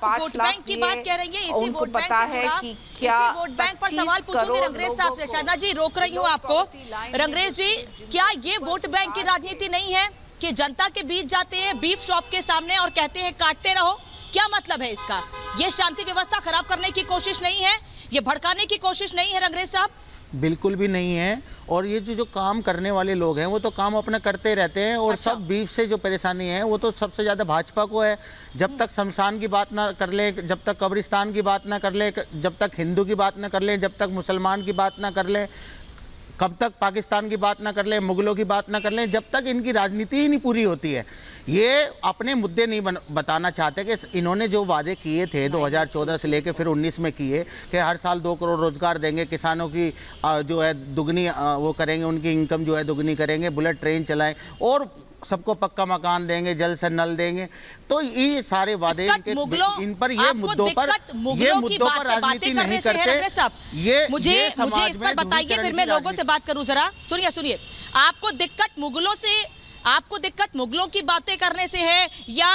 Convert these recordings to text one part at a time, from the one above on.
आप vote bank की बात कह रही हैं, इसी वोट बैंक से जुड़ा, इसी वोट बैंक पर सवाल पूछूंगी रंगरेज साहब से। शहनाज जी, रोक रही हूँ आपको। रंगरेज जी, क्या ये वोट बैंक की राजनीति नहीं है कि जनता के बीच जाते हैं बीफ शॉप के सामने और कहते हैं काटते रहो? क्या मतलब है इसका? ये शांति व्यवस्था खराब करने की कोशिश नहीं है, ये भड़काने की कोशिश नहीं है रंगरेज साहब? बिल्कुल भी नहीं है। और ये जो काम करने वाले लोग हैं वो तो काम अपना करते रहते हैं। और अच्छा। सब बीफ से जो परेशानी है वो तो सबसे ज़्यादा भाजपा को है। जब तक शमशान की बात ना कर ले, जब तक कब्रिस्तान की बात ना कर ले, जब तक हिंदू की बात ना कर ले, जब तक मुसलमान की बात ना कर ले, कब तक पाकिस्तान की बात ना कर ले, मुगलों की बात ना कर ले, जब तक इनकी राजनीति ही नहीं पूरी होती है। ये अपने मुद्दे नहीं बताना चाहते कि इन्होंने जो वादे किए थे 2014 से लेकर फिर 19 में किए कि हर साल 2 करोड़ रोजगार देंगे, किसानों की जो है दुगनी वो करेंगे, उनकी इनकम जो है दुगनी करेंगे, बुलेट ट्रेन चलाएं और सबको पक्का मकान देंगे, जल से नल देंगे। तो ये सारे वादे इन पर ये मुद्दों पर राजनीति नहीं करते। ये मुझे इस पर बताइए, फिर मैं लोगों से बात करूं। जरा सुनिए, आपको दिक्कत मुगलों की बातें करने से है या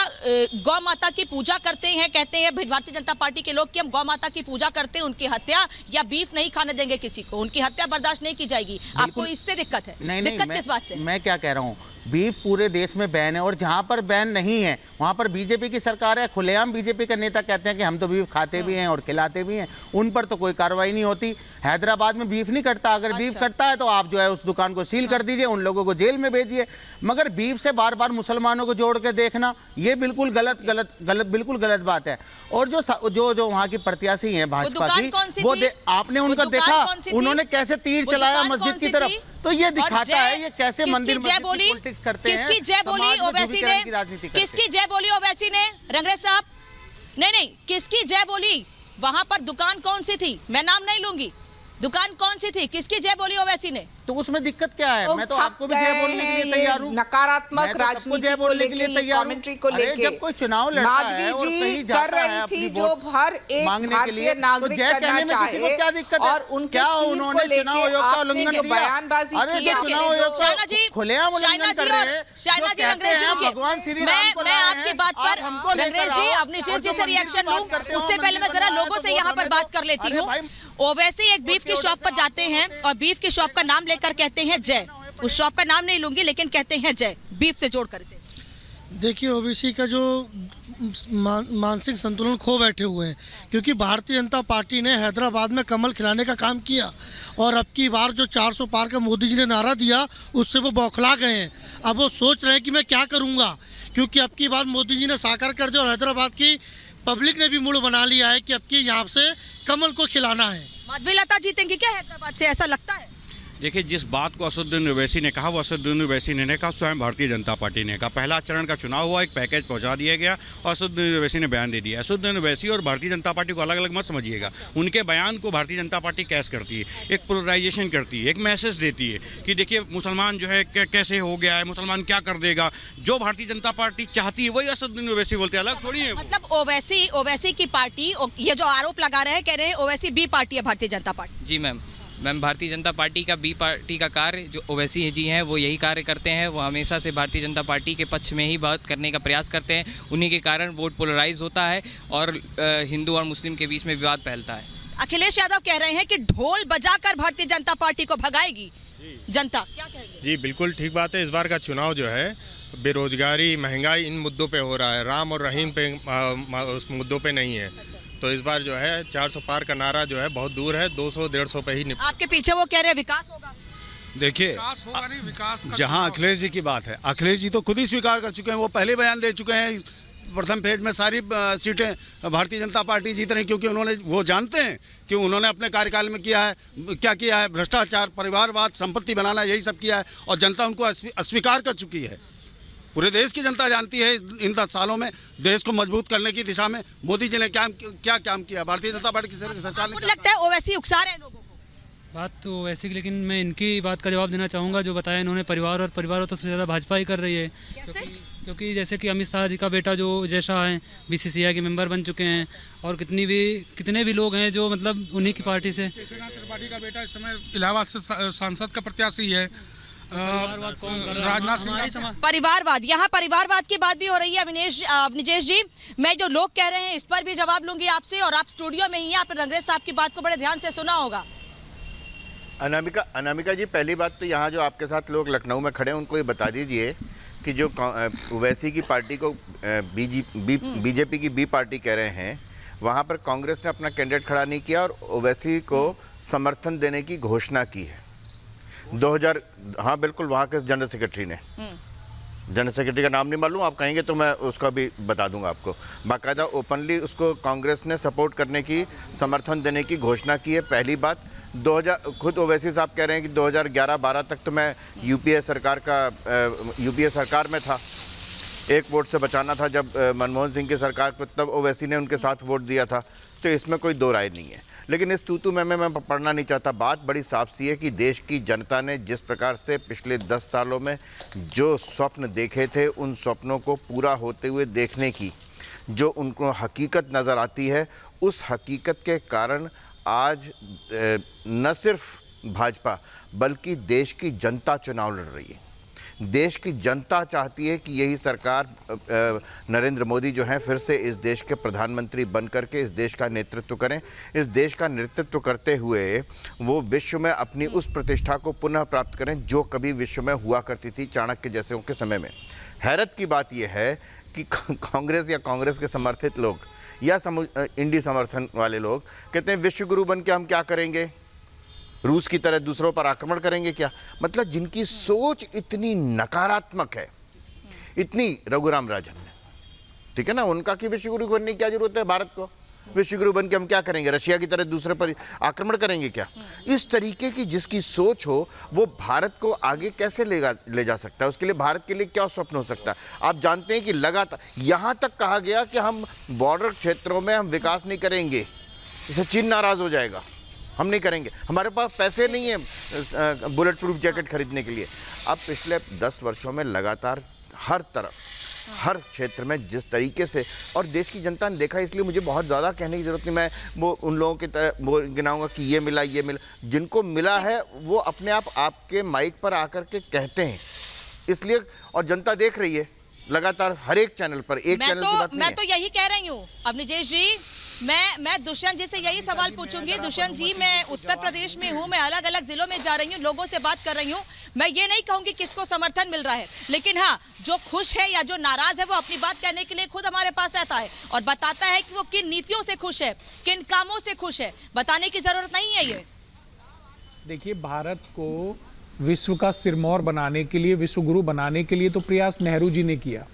गौ माता की पूजा करते हैं, कहते हैं भारतीय जनता पार्टी के लोग कि हम गौ माता की पूजा करते हैं, उनकी हत्या या बीफ नहीं खाने देंगे किसी को, उनकी हत्या बर्दाश्त नहीं की जाएगी? आपको इससे दिक्कत है? नहीं, दिक्कत किस बात से? मैं क्या कह रहा हूँ, बीफ पूरे देश में बैन है और जहाँ पर बैन नहीं है वहाँ पर बीजेपी की सरकार है। खुलेआम बीजेपी का नेता कहते हैं कि हम तो बीफ खाते भी हैं और खिलाते भी हैं, उन पर तो कोई कार्रवाई नहीं होती। हैदराबाद में बीफ नहीं कटता, अगर बीफ कटता है तो आप जो है उस दुकान को सील कर दीजिए, उन लोगों को जेल में भेजिए। मगर बीफ से बार बार मुसलमानों को जोड़ के देखना ये बिल्कुल बिल्कुल गलत बात है। और जो वहाँ की प्रत्याशी है भाजपा की, वो आपने उनका देखा उन्होंने कैसे तीर चलाया मस्जिद की तरफ, तो ये दिखाता है ये कैसे मंदिर पॉलिटिक्स करते हैं। किसकी जय बोली ओवैसी ने? किसकी जय बोली ओवैसी ने? रंगरेज साहब, नहीं, किसकी जय बोली? वहां पर दुकान कौन सी थी? मैं नाम नहीं लूंगी, दुकान कौन सी थी, किसकी जय बोली ओवैसी ने? तो उसमें दिक्कत क्या है? मैं तो आपको भी जय बोलने के लिए तैयार हूँ, नकारात्मक राजनीति को लेके, कमेंट्री को लेके। जब कोई चुनाव लड़ता है और कहीं जाता है अपनी वोट मांगने के लिए, तो जय कहने में किसी को क्या दिक्कत है? और उनके क्या उन्होंने चुनाव आयोग का उल्लंघन किया? बयानबाजी अरे चुनाव आयोग का खुलेआम उल्लंघन कर रहे हैं। भगवान श्री राम को मैं आपकी बात पर रंगरेज जी, अवनीश जी से रिएक्शन लूं उससे पहले मैं जरा लोगों से यहाँ पर बात कर लेती हूँ। ओवैसी एक बीफ की शॉप पर जाते हैं और बीफ की शॉप का नाम लेकर कहते हैं जय। उस शॉप का नाम नहीं लूंगी लेकिन कहते हैं जय, बीफ से जोड़कर इसे। देखिए, ओवैसी का जो मानसिक संतुलन खो बैठे हुए हैं, क्योंकि भारतीय जनता पार्टी ने हैदराबाद में कमल खिलाने का काम किया और अब की बार जो 400 पार का मोदी जी ने नारा दिया उससे वो बौखला गए हैं। अब वो सोच रहे हैं कि मैं क्या करूँगा, क्योंकि अब की बार मोदी जी ने साकार कर दिया और हैदराबाद की पब्लिक ने भी मूड बना लिया है कि अब की यहाँ से कमल को खिलाना है। माधवीलता जीतेंगी क्या हैदराबाद से, ऐसा लगता है? देखिए, जिस बात को असदुद्दीन ओवैसी ने कहा वो असदुद्दीन ओवैसी ने कहा, स्वयं भारतीय जनता पार्टी ने कहा। पहला चरण का चुनाव हुआ, एक पैकेज पहुंचा दिया गया और असदुद्दीन ओवैसी ने बयान दे दिया। असदुद्दीन ओवैसी और भारतीय जनता पार्टी को अलग अलग मत समझिएगा, उनके बयान को भारतीय जनता पार्टी कैश करती है, एक पोलराइजेशन करती है, एक मैसेज देती है कि देखिए मुसलमान जो है कैसे हो गया है, मुसलमान क्या कर देगा। जो भारतीय जनता पार्टी चाहती है वही असदुद्दीन ओवैसी बोलते हैं, अलग थोड़ी है। मतलब ओवैसी की पार्टी, ये जो आरोप लगा रहे हैं, कह रहे हैं ओवैसी बी पार्टी है भारतीय जनता पार्टी। जी मैम, भारतीय जनता पार्टी का बी पार्टी का कार्य जो ओवैसी जी हैं वो यही कार्य करते हैं। वो हमेशा से भारतीय जनता पार्टी के पक्ष में ही बात करने का प्रयास करते हैं। उन्हीं के कारण वोट पोलराइज होता है और हिंदू और मुस्लिम के बीच में विवाद फैलता है। अखिलेश यादव कह रहे हैं कि ढोल बजाकर भारतीय जनता पार्टी को भगाएगी जनता, क्या कहेंगे? जी बिल्कुल ठीक बात है। इस बार का चुनाव जो है बेरोजगारी, महंगाई, इन मुद्दों पे हो रहा है, राम और रहीम पे उस मुद्दों पे नहीं है। तो इस बार जो है 400 पार का नारा जो है बहुत दूर है, 200-150 पे ही आपके पीछे वो कह रहे हैं विकास होगा। देखिए, जहां अखिलेश जी की बात है, अखिलेश जी तो खुद ही स्वीकार कर चुके हैं, वो पहले बयान दे चुके हैं प्रथम फेज में सारी सीटें भारतीय जनता पार्टी जीत रही, क्योंकि वो जानते हैं कि उन्होंने अपने कार्यकाल में क्या किया है, भ्रष्टाचार, परिवारवाद, संपत्ति बनाना, यही सब किया है और जनता उनको अस्वीकार कर चुकी है। पूरे देश की जनता जानती है इन 10 सालों में देश को मजबूत करने की दिशा में मोदी जी ने क्या काम किया, भारतीय जनता पार्टी की सरकार ने। मुझे लगता है ओवैसी उकसा रहे हैं लोगों को। बात तो वैसी, लेकिन मैं इनकी बात का जवाब देना चाहूँगा। जो बताया इन्होंने परिवार तो सबसे ज़्यादा भाजपा ही कर रही है, क्योंकि जैसे कि अमित शाह जी का बेटा जो जैसा है BCCI के मेंबर बन चुके हैं और कितने भी लोग हैं जो मतलब उन्हीं की पार्टी से। त्रिपाठी का बेटा इस समय इलाहाबाद से सांसद का प्रत्याशी है। राजनाथ सिंह परिवारवाद, यहाँ परिवारवाद की बात भी हो रही है। अवनिजेश जी, मैं जो लोग कह रहे हैं इस पर भी जवाब लूंगी आपसे, और आप स्टूडियो में ही हैं, आपने रंगरेज साहब की बात को बड़े ध्यान से सुना होगा। अनामिका जी, पहली बात तो यहाँ जो आपके साथ लोग लखनऊ में खड़े हैं उनको ये बता दीजिए कि जो ओवैसी की पार्टी को बीजेपी की बी पार्टी कह रहे हैं, वहाँ पर कांग्रेस ने अपना कैंडिडेट खड़ा नहीं किया और ओवैसी को समर्थन देने की घोषणा की है 2000। हाँ बिल्कुल, वहाँ के जनरल सेक्रेटरी ने, जनरल सेक्रेटरी का नाम नहीं मालूम, आप कहेंगे तो मैं उसका भी बता दूंगा आपको। बाकायदा ओपनली उसको कांग्रेस ने सपोर्ट करने की, समर्थन देने की घोषणा की है। पहली बात, 2000 खुद ओवैसी साहब कह रहे हैं कि 2011-12 तक तो मैं यूपीए सरकार में था, एक वोट से बचाना था जब मनमोहन सिंह की सरकार को, तब ओवैसी ने उनके साथ वोट दिया था, तो इसमें कोई दो राय नहीं है। लेकिन इस तूतू में मैं पढ़ना नहीं चाहता। बात बड़ी साफ सी है कि देश की जनता ने जिस प्रकार से पिछले 10 सालों में जो स्वप्न देखे थे, उन स्वप्नों को पूरा होते हुए देखने की जो उनको हकीकत नज़र आती है, उस हकीकत के कारण आज न सिर्फ भाजपा बल्कि देश की जनता चुनाव लड़ रही है। देश की जनता चाहती है कि यही सरकार, नरेंद्र मोदी जो हैं, फिर से इस देश के प्रधानमंत्री बन करके इस देश का नेतृत्व करें। इस देश का नेतृत्व करते हुए वो विश्व में अपनी उस प्रतिष्ठा को पुनः प्राप्त करें जो कभी विश्व में हुआ करती थी चाणक्य जैसे के समय में। हैरत की बात यह है कि कांग्रेस या कांग्रेस के समर्थित लोग या इंडी समर्थन वाले लोग कहते हैं विश्व गुरु बन के हम क्या करेंगे, रूस की तरह दूसरों पर आक्रमण करेंगे क्या। मतलब जिनकी सोच इतनी नकारात्मक है, इतनी, रघुराम राजन, ठीक है ना, उनका कि विश्व गुरु बनने की क्या जरूरत है भारत को, विश्व गुरु बन के हम क्या करेंगे, रशिया की तरह दूसरे पर आक्रमण करेंगे क्या। इस तरीके की जिसकी सोच हो वो भारत को आगे कैसे ले जा सकता है, उसके लिए भारत के लिए क्या स्वप्न हो सकता है। आप जानते हैं कि लगातार यहाँ तक कहा गया कि हम बॉर्डर क्षेत्रों में हम विकास नहीं करेंगे, इससे चीन नाराज हो जाएगा, हम नहीं करेंगे, हमारे पास पैसे नहीं है बुलेट प्रूफ जैकेट खरीदने के लिए। अब पिछले 10 वर्षों में लगातार हर तरफ, हर क्षेत्र में जिस तरीके से, और देश की जनता ने देखा, इसलिए मुझे बहुत ज़्यादा कहने की ज़रूरत नहीं, मैं वो उन लोगों की तरह वो गिनाऊंगा कि ये मिला, जिनको मिला है वो अपने आप आपके माइक पर आकर के कहते हैं, इसलिए, और जनता देख रही है लगातार हर एक चैनल पर, एक चैनल की बात नहीं है। मैं तो यही कह रही हूँ अवनिजेश जी, मैं दुष्यंत जी से यही सवाल पूछूंगी। दुष्यंत जी, मैं उत्तर प्रदेश में हूँ, मैं अलग अलग जिलों में जा रही हूँ, लोगों से बात कर रही हूँ, मैं ये नहीं कहूंगी किसको समर्थन मिल रहा है, लेकिन हाँ, जो खुश है या जो नाराज है वो अपनी बात कहने के लिए खुद हमारे पास आता है और बताता है कि वो किन नीतियों से खुश है, किन कामों से खुश है। बताने की जरूरत नहीं है। ये देखिए, भारत को विश्व का सिरमौर बनाने के लिए, विश्व गुरु बनाने के लिए तो प्रयास नेहरू जी ने किया,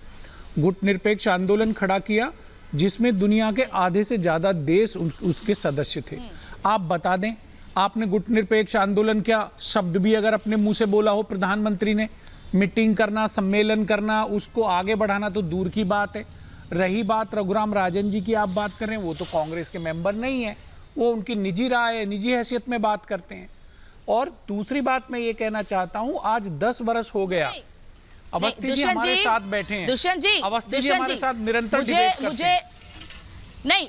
गुटनिरपेक्ष आंदोलन खड़ा किया जिसमें दुनिया के आधे से ज़्यादा देश उसके सदस्य थे। आप बता दें, आपने गुटनिरपेक्ष आंदोलन क्या शब्द भी अगर अपने मुंह से बोला हो प्रधानमंत्री ने, मीटिंग करना, सम्मेलन करना, उसको आगे बढ़ाना तो दूर की बात है। रही बात रघुराम राजन जी की, आप बात कर रहे हैं, वो तो कांग्रेस के मेंबर नहीं है, वो उनकी निजी राय है, निजी हैसियत में बात करते हैं। और दूसरी बात मैं ये कहना चाहता हूँ, आज 10 बरस हो गया, अवस्थी जी हमारे साथ बैठे हैं, दुष्यंत जी, अवस्थी जी हमारे साथ निरंतर डिबेट करते हैं। नहीं,